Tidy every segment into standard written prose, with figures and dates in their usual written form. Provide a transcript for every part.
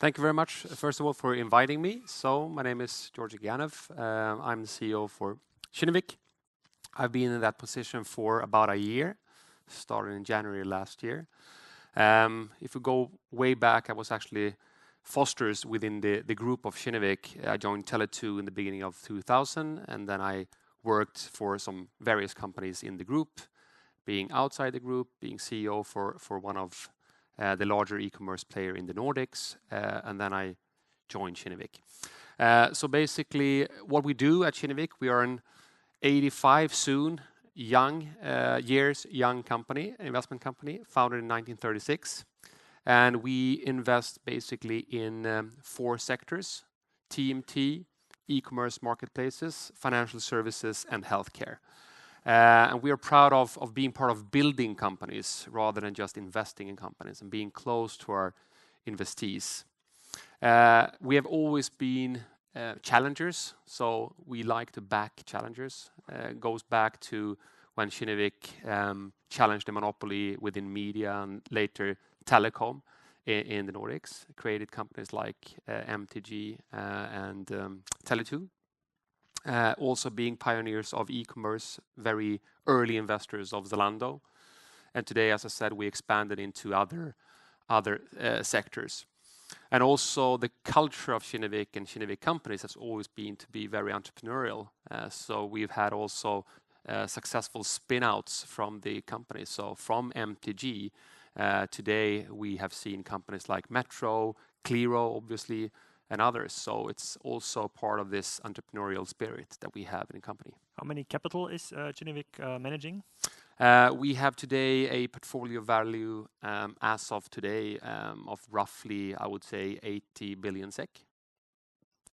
Thank you very much, first of all, for inviting me. So, my name is Georgi Ganev. I'm the CEO for Kinnevik. I've been in that position for about a year, started in January last year. If we go way back, I was actually fosters within the group of Kinnevik. I joined Tele2 in the beginning of 2000, and then I worked for some various companies in the group, being outside the group, being CEO for one of the larger e-commerce player in the Nordics, and then I joined Kinnevik. So basically, what we do at Kinnevik, we are an 85 soon, young company, investment company, founded in 1936. And we invest basically in 4 sectors: TMT, e-commerce marketplaces, financial services, and healthcare. And we are proud of being part of building companies rather than just investing in companies and being close to our investees. We have always been challengers, so we like to back challengers. Goes back to when Kinnevik challenged the monopoly within media and later telecom in the Nordics, created companies like MTG and Tele2. Also being pioneers of e-commerce, very early investors of Zalando. And today, as I said, we expanded into other sectors. And also the culture of Kinnevik and Kinnevik companies has always been to be very entrepreneurial. So we've had also successful spin-outs from the company. So from MTG, today we have seen companies like Metro, Qliro, obviously, and others. So it's also part of this entrepreneurial spirit that we have in the company. How many capital is Kinnevik managing? We have today a portfolio value as of today of roughly, I would say, 80 billion SEK.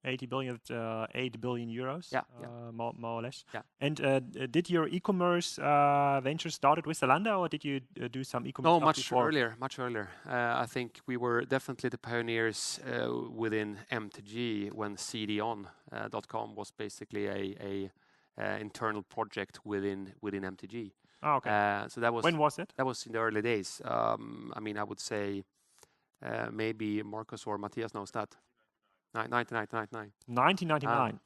80 billion, 8 billion euros, yeah. more or less. Yeah. And did your e-commerce venture started with Zalando, or did you do some e-commerce? No, much earlier. I think we were definitely the pioneers within MTG when CDON.com was basically a internal project within MTG. Oh, okay. So that was. When was it? That was in the early days. I mean, I would say maybe Marcus or Matthias knows that. 1999. 1999.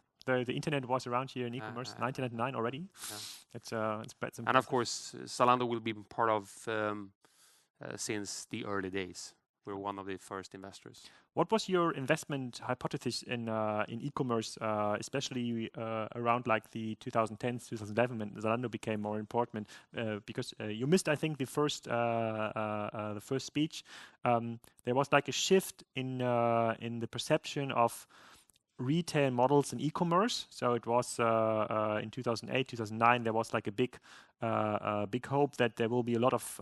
The internet was around here in e-commerce. 1999 already. Yeah. It's quite some. And of course, Zalando will be part of since the early days. We're one of the first investors. What was your investment hypothesis in e-commerce, especially around like the 2010s, 2011, when Zalando became more important? Because you missed, I think, the first speech. There was like a shift in the perception of retail models in e-commerce. So it was in 2008, 2009. There was like a big hope that there will be a lot of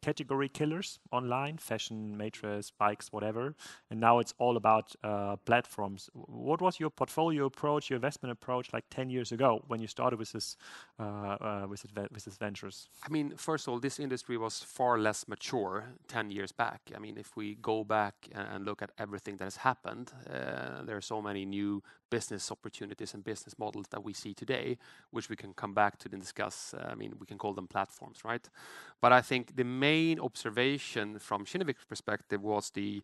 category killers online, fashion, mattress, bikes, whatever. And now it's all about platforms. What was your portfolio approach, your investment approach, like 10 years ago when you started with this ventures? I mean, first of all, this industry was far less mature 10 years back. I mean, if we go back and look at everything that has happened, there are so many new business opportunities and business models that we see today, which we can come back to and discuss. I mean, we can call them platforms, right? But I think the main observation from Kinnevik's perspective was the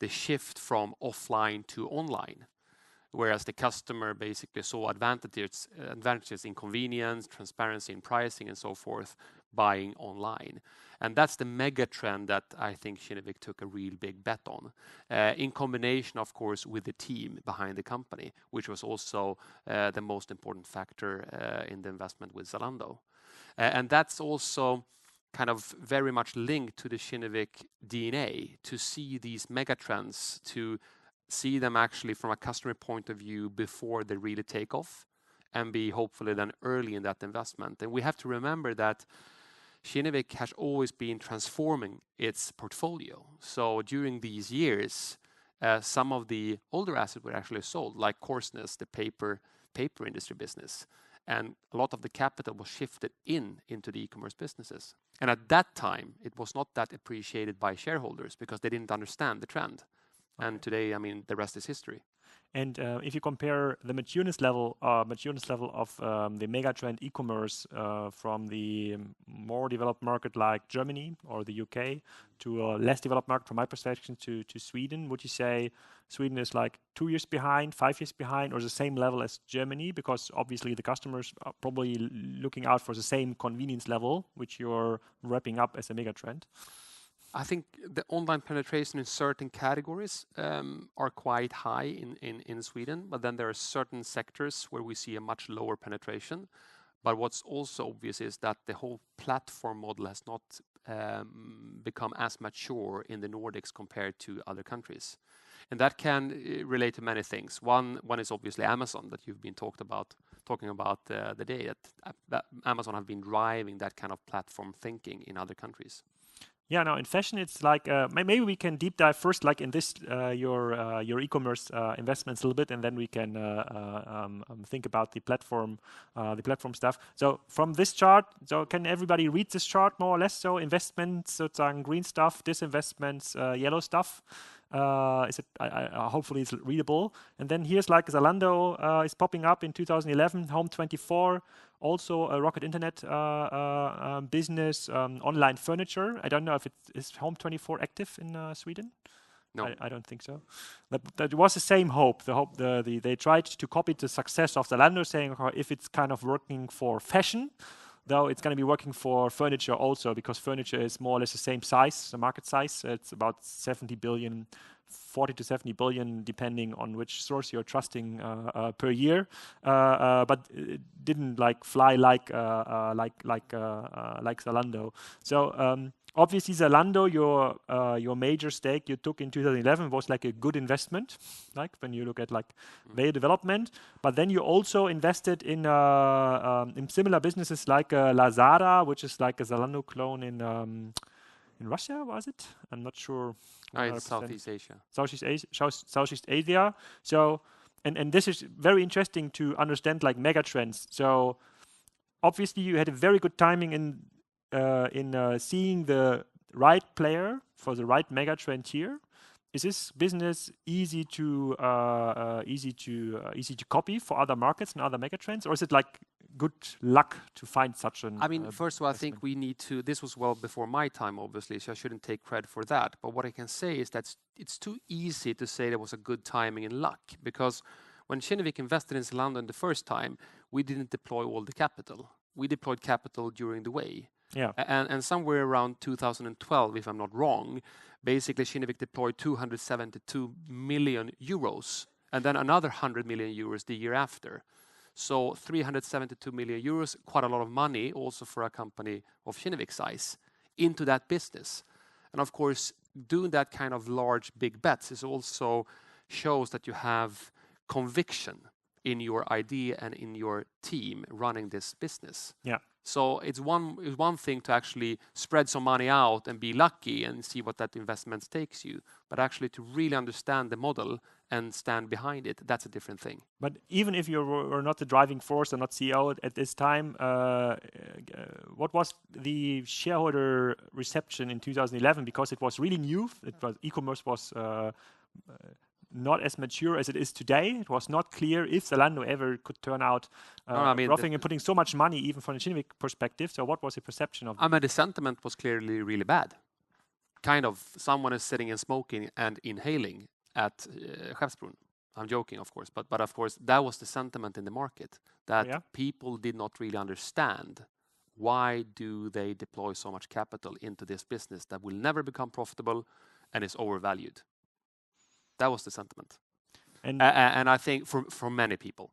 shift from offline to online, whereas the customer basically saw advantages in convenience, transparency in pricing, and so forth, buying online. And that's the mega trend that I think Kinnevik took a real big bet on, in combination, of course, with the team behind the company, which was also the most important factor in the investment with Zalando. And that's also kind of very much linked to the Kinnevik DNA, to see these mega trends, to see them actually from a customer point of view before they really take off, and be hopefully then early in that investment. And we have to remember that Kinnevik has always been transforming its portfolio. So during these years, some of the older assets were actually sold, like Korsnäs, the paper industry business. And a lot of the capital was shifted into the e-commerce businesses. And at that time, it was not that appreciated by shareholders because they didn't understand the trend. Okay. And today, I mean, the rest is history. And if you compare the matureness level of the megatrend e-commerce from the more developed market like Germany or the UK to a less developed market, from my perception, to Sweden, would you say Sweden is like 2 years behind, 5 years behind, or the same level as Germany? Because obviously the customers are probably looking out for the same convenience level, which you're wrapping up as a megatrend. I think the online penetration in certain categories are quite high in Sweden, but then there are certain sectors where we see a much lower penetration. But what's also obvious is that the whole platform model has not become as mature in the Nordics compared to other countries. And that can relate to many things. One is obviously Amazon that you've been talking about the day that Amazon have been driving that kind of platform thinking in other countries. Yeah, no, in fashion, it's like maybe we can deep dive first, like in this your e-commerce investments a little bit, and then we can think about the platform stuff. So from this chart, so can everybody read this chart more or less? So investments, sozusagen green stuff, disinvestments, yellow stuff. Is it? Hopefully it's readable. And then here's like Zalando is popping up in 2011, Home24. Also a Rocket Internet business, online furniture. I don't know if is Home24 active in Sweden. No, I don't think so. That was the same hope. They tried to copy the success of Zalando, saying if it's kind of working for fashion, though it's going to be working for furniture also, because furniture is more or less the same size, the market size. It's about 70 billion. 40 to 70 billion, depending on which source you're trusting per year, but it didn't like fly like Zalando. So obviously, Zalando, your major stake you took in 2011 was like a good investment, like when you look at like their development. But then you also invested in similar businesses like Lazada, which is like a Zalando clone in Russia, was it? I'm not sure. it's Southeast Asia. Southeast Asia. So, and this is very interesting to understand like megatrends. So, obviously, you had a very good timing in seeing the right player for the right megatrend here. Is this business easy to copy for other markets and other megatrends, or is it like good luck to find such an? I mean, first of all, I think we need to. This was well before my time, obviously, so I shouldn't take credit for that. But what I can say is that it's too easy to say there was a good timing and luck, because when Kinnevik invested in Zalando the first time, we didn't deploy all the capital. We deployed capital during the way. Yeah. And somewhere around 2012, if I'm not wrong, basically Kinnevik deployed 272 million euros, and then another 100 million euros the year after. So 372 million euros, quite a lot of money also for a company of Kinnevik size, into that business. And of course, doing that kind of large, big bets is also shows that you have conviction in your idea and in your team running this business. Yeah. So it's one thing to actually spread some money out and be lucky and see what that investment takes you, but actually to really understand the model and stand behind it, that's a different thing. But even if you were not the driving force or not CEO at this time, what was the shareholder reception in 2011? Because it was really new. E-commerce was not as mature as it is today. It was not clear if Zalando ever could turn out profitting and putting so much money, even from a Kinnevik perspective. So what was the perception of? I mean, the sentiment was clearly really bad. Kind of someone is sitting and smoking and inhaling at Skeppsbron. I'm joking, of course, but of course that was the sentiment in the market, that people did not really understand why do they deploy so much capital into this business that will never become profitable and is overvalued. That was the sentiment, and I think for many people.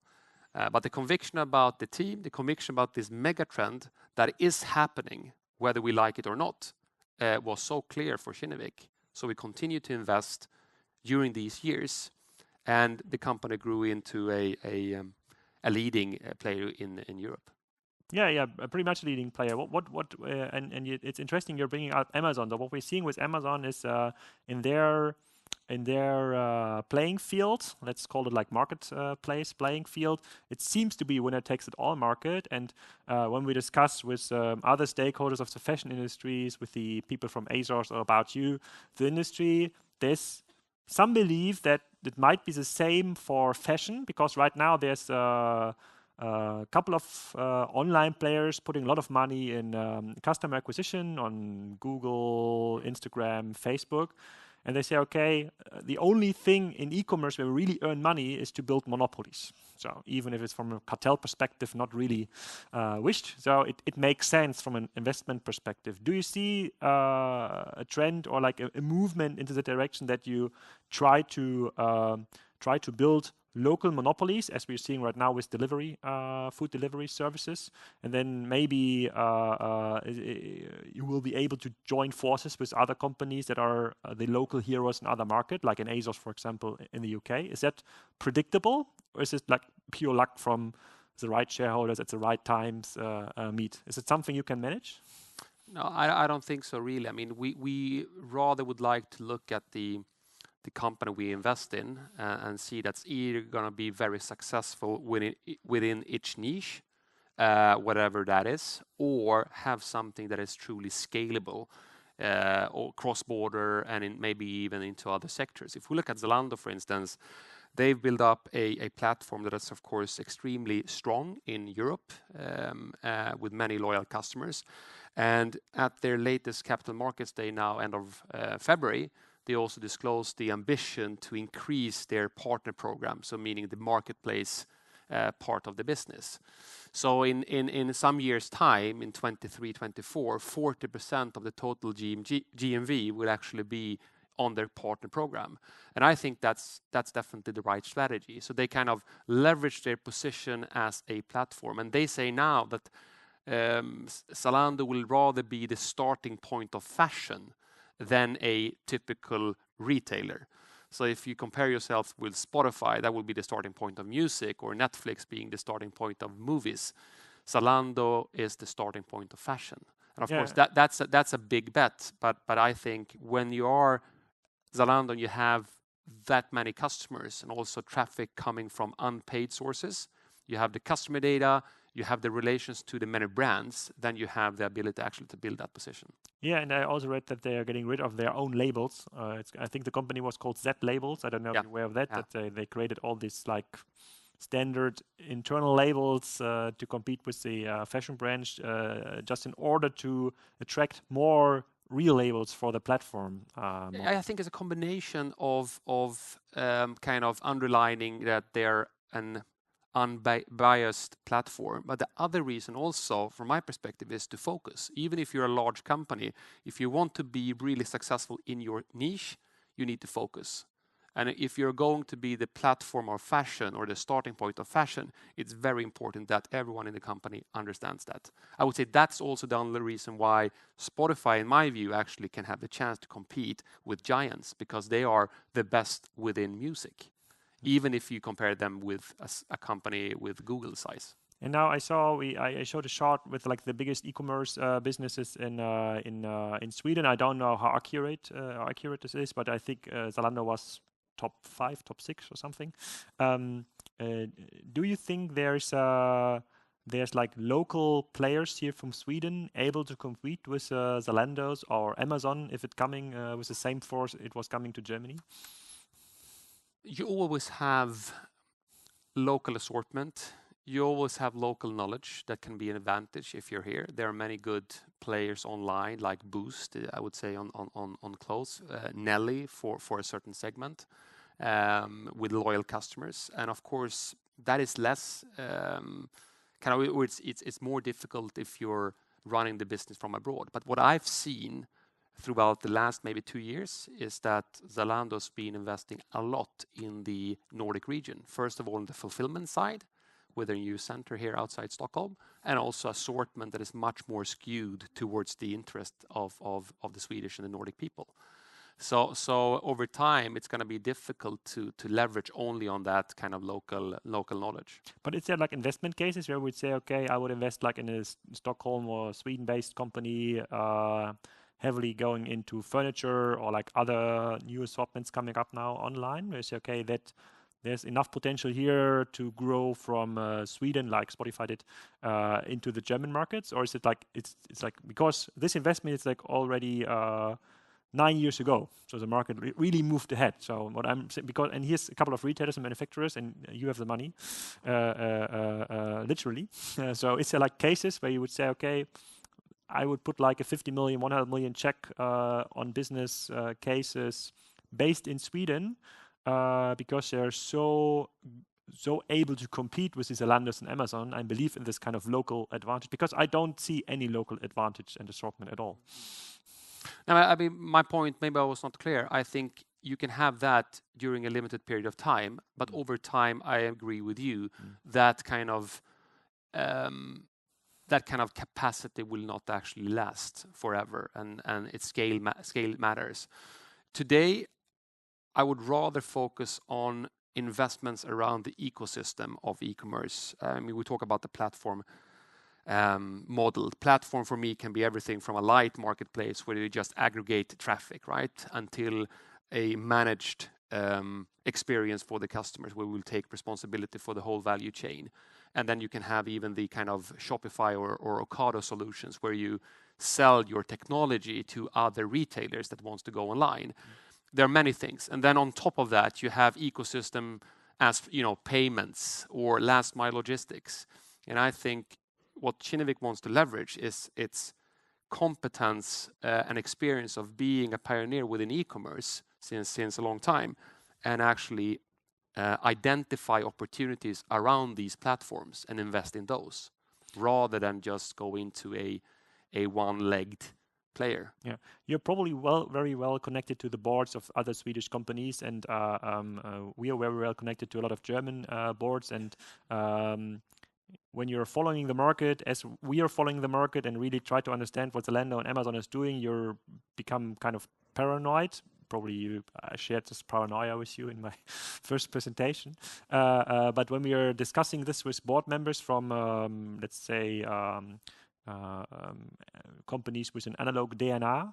But the conviction about the team, the conviction about this mega trend that is happening, whether we like it or not, was so clear for Kinnevik. So we continued to invest during these years, and the company grew into a leading player in Europe. Yeah, pretty much a leading player. And it's interesting you're bringing up Amazon. So what we're seeing with Amazon is in their playing field, let's call it like marketplace playing field, it seems to be winner takes it all market. And when we discuss with other stakeholders of the fashion industries, with the people from Asos or About You, the industry, there's some believe that it might be the same for fashion, because right now there's a couple of online players putting a lot of money in customer acquisition on Google, Instagram, Facebook. And they say, okay, the only thing in e-commerce where we really earn money is to build monopolies. So even if it's from a cartel perspective, not really wished. So it makes sense from an investment perspective. Do you see a trend or like a movement into the direction that you try to build local monopolies, as we're seeing right now with delivery, food delivery services, and then maybe you will be able to join forces with other companies that are the local heroes in other markets, like in Asos, for example, in the UK. Is that predictable, or is it like pure luck from the right shareholders at the right times meet? Is it something you can manage? No, I don't think so, really. I mean, we rather would like to look at the company we invest in and see that's either going to be very successful within each niche, whatever that is, or have something that is truly scalable or cross-border and maybe even into other sectors. If we look at Zalando, for instance, they've built up a platform that is, of course, extremely strong in Europe with many loyal customers. And at their latest Capital Markets Day now, end of February, they also disclosed the ambition to increase their partner program, so meaning the marketplace part of the business. So in some years' time, in 23, 24, 40% of the total GMV will actually be on their partner program. And I think that's definitely the right strategy. So they kind of leverage their position as a platform. And they say now that Zalando will rather be the starting point of fashion than a typical retailer. So if you compare yourself with Spotify, that will be the starting point of music, or Netflix being the starting point of movies. Zalando is the starting point of fashion. And of course, that's a big bet. But I think when you are Zalando and you have that many customers and also traffic coming from unpaid sources, you have the customer data, you have the relations to the many brands, then you have the ability actually to build that position. Yeah, and I also read that they are getting rid of their own labels. I think the company was called Z Labels. I don't know if you're aware of that. Yeah. That they created all these like standard internal labels to compete with the fashion branch, just in order to attract more real labels for the platform. I think it's a combination of kind of underlining that they're an unbiased platform. But the other reason also, from my perspective, is to focus. Even if you're a large company, if you want to be really successful in your niche, you need to focus. And if you're going to be the platform of fashion or the starting point of fashion, it's very important that everyone in the company understands that. I would say that's also the only reason why Spotify, in my view, actually can have the chance to compete with giants, because they are the best within music, even if you compare them with a company with Google size. And now I showed a chart with like the biggest e-commerce businesses in Sweden. I don't know how accurate this is, but I think Zalando was top 5, top 6 or something. Do you think there's like local players here from Sweden able to compete with Zalando's or Amazon if it coming with the same force it was coming to Germany? You always have local assortment. You always have local knowledge that can be an advantage if you're here. There are many good players online, like Boost, I would say, on clothes, Nelly for a certain segment, with loyal customers. And of course, that is less it's more difficult if you're running the business from abroad. But what I've seen throughout the last maybe 2 years is that Zalando's been investing a lot in the Nordic region. First of all, on the fulfillment side, with a new center here outside Stockholm, and also assortment that is much more skewed towards the interest of the Swedish and the Nordic people. So over time, it's going to be difficult to leverage only on that kind of local knowledge. But is there like investment cases where we'd say, okay, I would invest like in a Stockholm or Sweden-based company, heavily going into furniture or like other new assortments coming up now online, where you say, okay, that there's enough potential here to grow from Sweden, like Spotify did, into the German markets? Or is it like it's like because this investment is like already 9 years ago. So the market really moved ahead. So what I'm saying, and here's a couple of retailers and manufacturers, and you have the money, literally. So it's like cases where you would say, okay, I would put like a 50 million, 100 million check on business cases based in Sweden because they're so able to compete with the Zalandos and Amazon. I believe in this kind of local advantage because I don't see any local advantage and assortment at all. Now, I mean, my point, maybe I was not clear. I think you can have that during a limited period of time, but over time, I agree with you that kind of capacity will not actually last forever, and its scale matters. Today, I would rather focus on investments around the ecosystem of e-commerce. I mean, we talk about the platform model. Platform for me can be everything from a light marketplace where you just aggregate traffic, right, until a managed experience for the customers where we'll take responsibility for the whole value chain. And then you can have even the kind of Shopify or Ocado solutions where you sell your technology to other retailers that wants to go online. There are many things. And then on top of that, you have ecosystem as, payments or last mile logistics. And I think what Kinnevik wants to leverage is its competence and experience of being a pioneer within e-commerce since a long time, and actually identify opportunities around these platforms and invest in those, rather than just go into a one-legged player. Yeah, you're probably very well connected to the boards of other Swedish companies, and we are very well connected to a lot of German boards. And when you're following the market, as we are following the market, and really try to understand what Zalando and Amazon is doing, you become kind of paranoid. Probably I shared this paranoia with you in my first presentation. But when we are discussing this with board members from, let's say, companies with an analog DNA,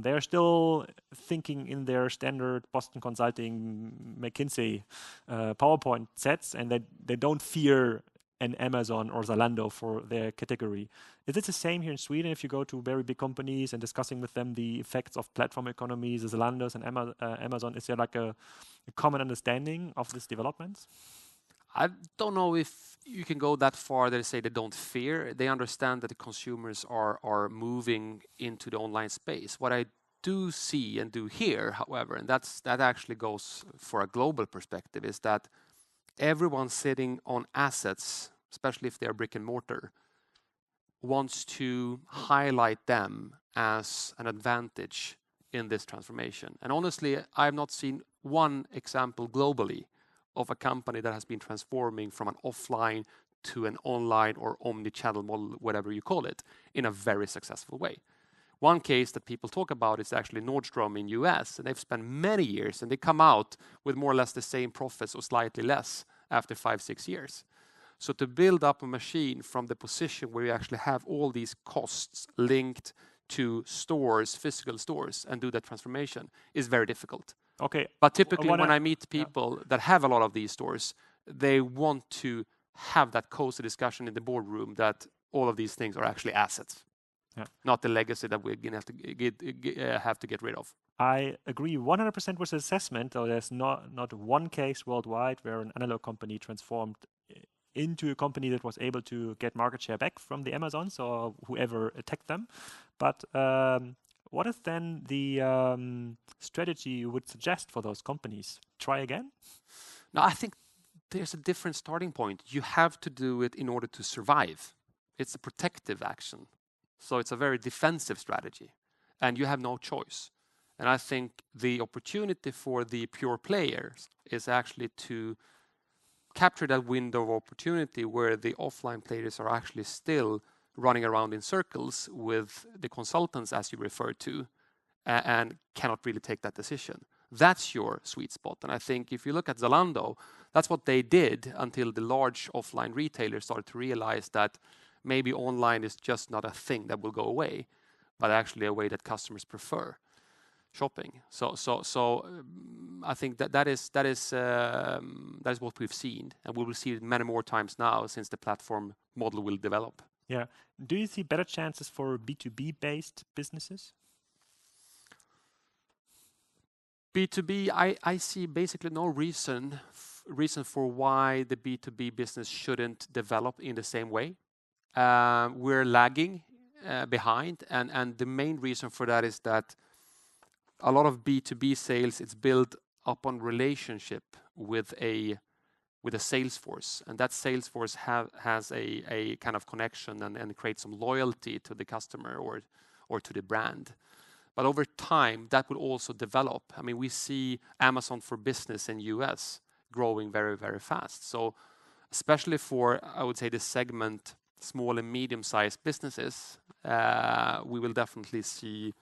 they're still thinking in their standard Boston Consulting, McKinsey PowerPoint sets, and they don't fear an Amazon or Zalando for their category. Is it the same here in Sweden? If you go to very big companies and discussing with them the effects of platform economies, the Zalandos and Amazon, is there like a common understanding of these developments? I don't know if you can go that far that they say they don't fear. They understand that the consumers are moving into the online space. What I do see and do hear, however, and that actually goes for a global perspective, is that everyone sitting on assets, especially if they're brick and mortar, wants to highlight them as an advantage in this transformation. And honestly, I've not seen one example globally of a company that has been transforming from an offline to an online or omni-channel model, whatever you call it, in a very successful way. One case that people talk about is actually Nordstrom in US, and they've spent many years, and they come out with more or less the same profits or slightly less after 5-6 years. So to build up a machine from the position where you actually have all these costs linked to stores, physical stores, and do that transformation is very difficult. Okay. But typically when I meet people that have a lot of these stores, they want to have that cozy discussion in the boardroom that all of these things are actually assets. Yeah. Not the legacy that we're going to have to get rid of. I agree 100% with the assessment. Though there's not one case worldwide where an analog company transformed into a company that was able to get market share back from the Amazons or whoever attacked them. But what is then the strategy you would suggest for those companies? Try again? No, I think there's a different starting point. You have to do it in order to survive. It's a protective action. So it's a very defensive strategy, and you have no choice. And I think the opportunity for the pure players is actually to capture that window of opportunity where the offline players are actually still running around in circles with the consultants, as you referred to, and cannot really take that decision. That's your sweet spot. And I think if you look at Zalando, that's what they did until the large offline retailers started to realize that maybe online is just not a thing that will go away, but actually a way that customers prefer shopping. So I think that is what we've seen, and we will see it many more times now since the platform model will develop. Yeah. Do you see better chances for B2B based businesses? B2B, I see basically no reason for why the B2B business shouldn't develop in the same way. We're lagging behind, and the main reason for that is that a lot of B2B sales, it's built upon relationship with a sales force, and that sales force has a kind of connection and creates some loyalty to the customer or to the brand. But over time, that will also develop. I mean, we see Amazon for Business in US growing very, very fast. So especially for, I would say, the segment small and medium-sized businesses, we will definitely see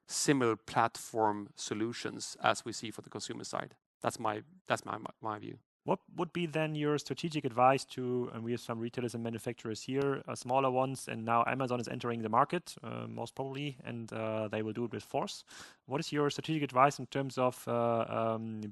similar platform solutions as we see for the consumer side. That's my view. What would be then your strategic advice to, and we have some retailers and manufacturers here, smaller ones, and now Amazon is entering the market, most probably, and they will do it with force. What is your strategic advice in terms of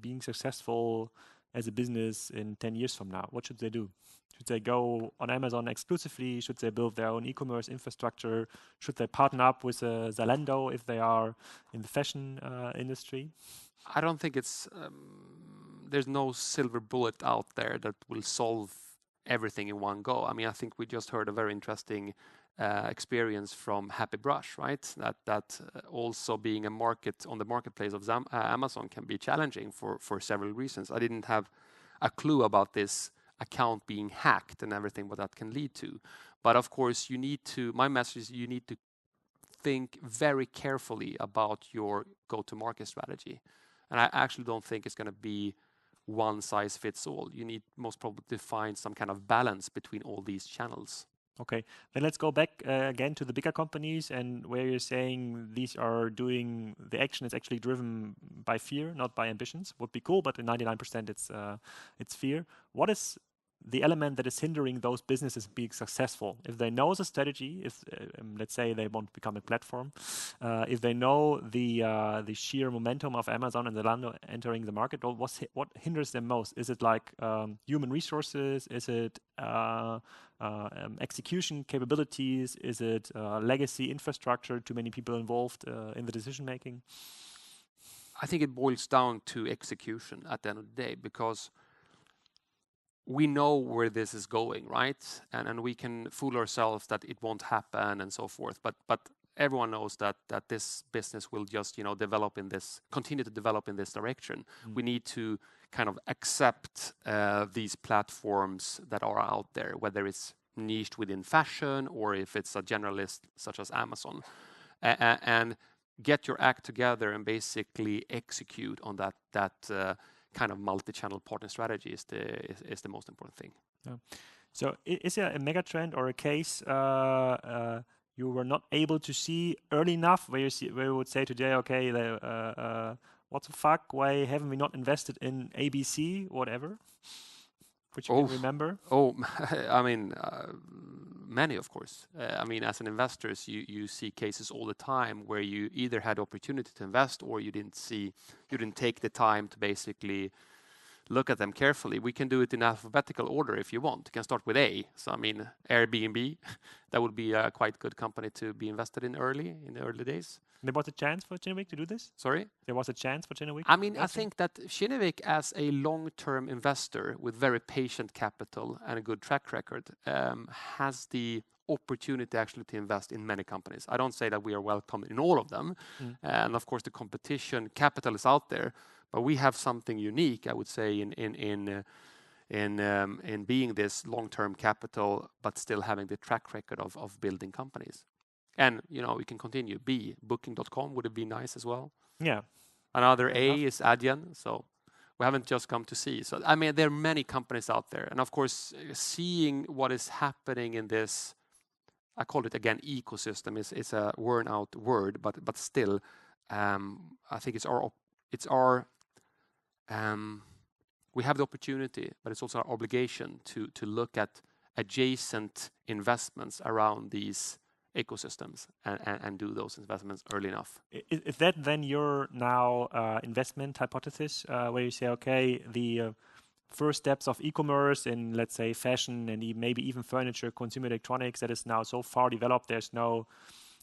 being successful as a business in 10 years from now? What should they do? Should they go on Amazon exclusively? Should they build their own e-commerce infrastructure? Should they partner up with Zalando if they are in the fashion industry? I don't think it's... there's no silver bullet out there that will solve everything in one go. I mean, I think we just heard a very interesting experience from Happy Brush, right? That also being on the marketplace of Amazon can be challenging for several reasons. I didn't have a clue about this account being hacked and everything what that can lead to. But of course, my message is you need to think very carefully about your go-to-market strategy. And I actually don't think it's going to be one size fits all. You need most probably to find some kind of balance between all these channels. Okay, then let's go back again to the bigger companies, and where you're saying these are doing the action is actually driven by fear, not by ambitions. Would be cool, but in 99% it's fear. What is the element that is hindering those businesses being successful? If they know the strategy, if let's say they want to become a platform, if they know the sheer momentum of Amazon and Zalando entering the market, what hinders them most? Is it like human resources? Is it execution capabilities? Is it legacy infrastructure? Too many people involved in the decision making? I think it boils down to execution at the end of the day, because we know where this is going, right? And we can fool ourselves that it won't happen and so forth. But everyone knows that this business will just continue to develop in this direction. We need to kind of accept these platforms that are out there, whether it's niched within fashion or if it's a generalist such as Amazon, and get your act together and basically execute on that kind of multi-channel partner strategy is the most important thing. Yeah. So is there a mega trend or a case you were not able to see early enough where you would say today, okay, what the fuck? Why haven't we not invested in ABC, whatever? Which you can remember? I mean, many, of course. I mean, as an investor, you see cases all the time where you either had opportunity to invest or you didn't take the time to basically look at them carefully. We can do it in alphabetical order if you want. You can start with A. So, I mean, Airbnb, that would be a quite good company to be invested in the early days. There was a chance for Kinnevik to do this? Sorry? There was a chance for Kinnevik? I mean, I think that Kinnevik, as a long-term investor with very patient capital and a good track record, has the opportunity actually to invest in many companies. I don't say that we are welcome in all of them. And of course, the competition capital is out there. But we have something unique, I would say, in being this long-term capital, but still having the track record of building companies. And, we can continue. B, Booking.com would have been nice as well. Yeah. Another A is Adyen. So we haven't just come to C. So, I mean, there are many companies out there. And of course, seeing what is happening in this, I call it again, ecosystem. It's a worn out word, but still, I think we have the opportunity, but it's also our obligation to look at adjacent investments around these ecosystems and do those investments early enough. Is that then your now investment hypothesis, where you say, okay, the first steps of e-commerce in, let's say, fashion and maybe even furniture, consumer electronics, that is now so far developed, there's no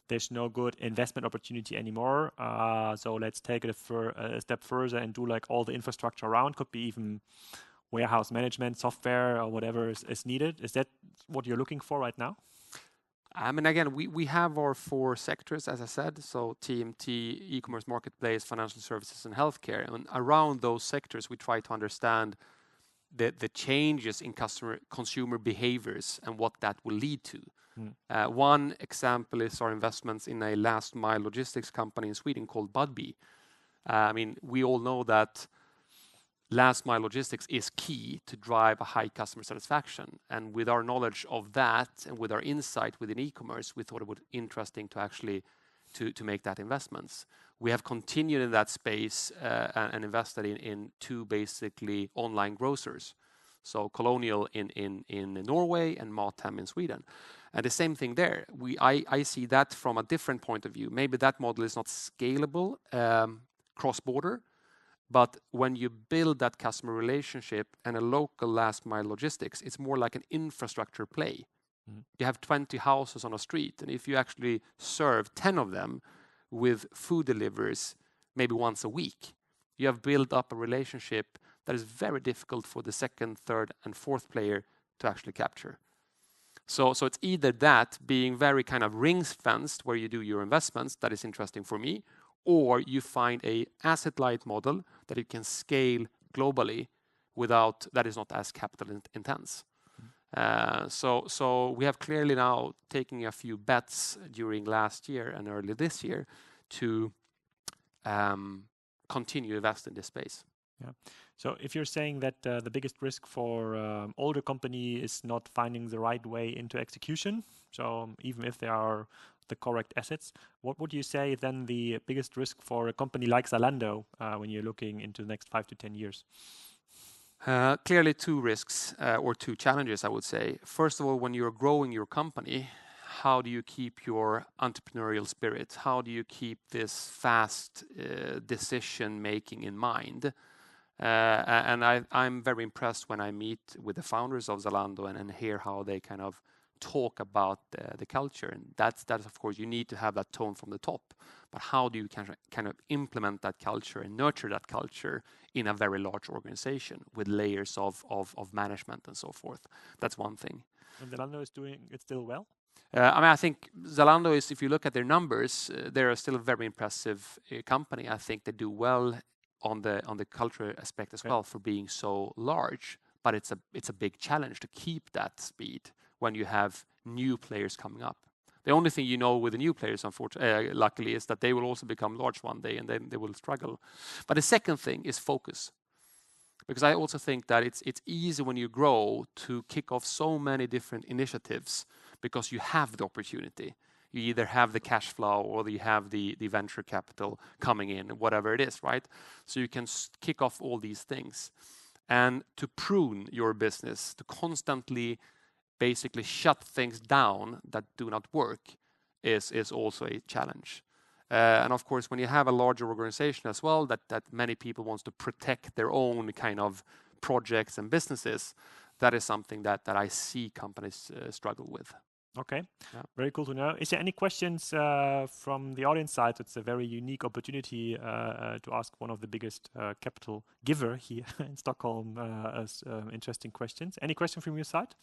there's no good investment opportunity anymore. So let's take it a step further and do like all the infrastructure around. Could be even warehouse management, software, or whatever is needed. Is that what you're looking for right now? I mean, again, we have our 4 sectors, as I said, so TMT, e-commerce marketplace, financial services, and healthcare. And around those sectors, we try to understand the changes in consumer behaviors and what that will lead to. One example is our investments in a last mile logistics company in Sweden called Budbee. I mean, we all know that last mile logistics is key to drive a high customer satisfaction. And with our knowledge of that and with our insight within e-commerce, we thought it would be interesting to actually to make that investments. We have continued in that space and invested in 2 basically online grocers. So Colonial in Norway and Mathem in Sweden. And the same thing there. I see that from a different point of view. Maybe that model is not scalable cross-border, but when you build that customer relationship and a local last mile logistics, it's more like an infrastructure play. You have 20 houses on a street, and if you actually serve 10 of them with food deliveries maybe once a week, you have built up a relationship that is very difficult for the second, third, and fourth player to actually capture. So it's either that being very kind of ring-fenced where you do your investments, that is interesting for me, or you find a asset-light model that you can scale globally without that is not as capital intense. So we have clearly now taken a few bets during last year and early this year to continue invest in this space. Yeah. So if you're saying that the biggest risk for older company is not finding the right way into execution, so even if they are the correct assets, what would you say then the biggest risk for a company like Zalando when you're looking into the next 5 to 10 years? Clearly 2 risks or 2 challenges, I would say. First of all, when you're growing your company, how do you keep your entrepreneurial spirit? How do you keep this fast decision making in mind? And I'm very impressed when I meet with the founders of Zalando and hear how they kind of talk about the culture. And that's of course, you need to have that tone from the top. But how do you kind of implement that culture and nurture that culture in a very large organization with layers of management and so forth? That's one thing. And Zalando is doing it still well? I mean, I think Zalando is, if you look at their numbers, they're still a very impressive company. I think they do well on the cultural aspect as well for being so large. But it's a big challenge to keep that speed when you have new players coming up. The only thing you know with the new players, unfortunately, luckily, is that they will also become large one day and then they will struggle. But the second thing is focus. Because I also think that it's easy when you grow to kick off so many different initiatives because you have the opportunity. You either have the cash flow or you have the venture capital coming in, whatever it is, right? So you can kick off all these things. And to prune your business, to constantly basically shut things down that do not work is also a challenge. And of course, when you have a larger organization as well, that many people want to protect their own kind of projects and businesses, that is something that I see companies struggle with. Okay, very cool to know. Is there any questions from the audience side? It's a very unique opportunity to ask one of the biggest capital giver here in Stockholm as interesting questions. Any question from your side?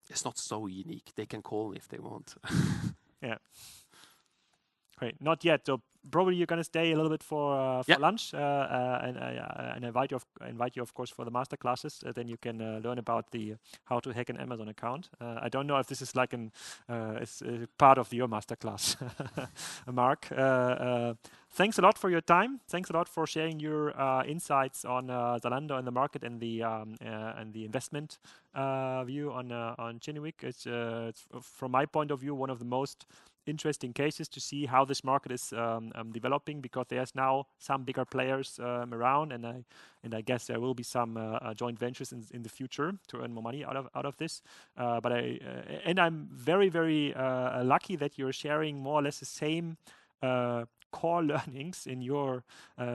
It's not so unique. They can call me if they want. Yeah. Great. Not yet. So probably you're going to stay a little bit for lunch, and invite you, of course, for the master classes. Then you can learn about the how to hack an Amazon account. I don't know if this is like it's part of your master class, Mark. Thanks a lot for your time. Thanks a lot for sharing your insights on Zalando and the market and the investment view on Kinnevik. It's from my point of view one of the most interesting cases to see how this market is developing, because there's now some bigger players around, and I guess there will be some joint ventures in the future to earn more money out of this. But I'm very lucky that you're sharing more or less the same core learnings in your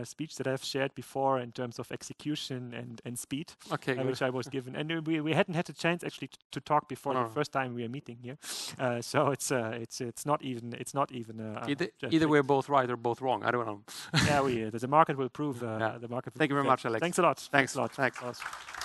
speech that I've shared before in terms of execution and speed, which I was given. And we hadn't had a chance actually to talk before the first time we are meeting here. So it's not even either we're both right or both wrong. I don't know. Yeah, the market will prove. The market. Thank you very much, Alex. Thanks a lot. Thanks. Thanks a lot.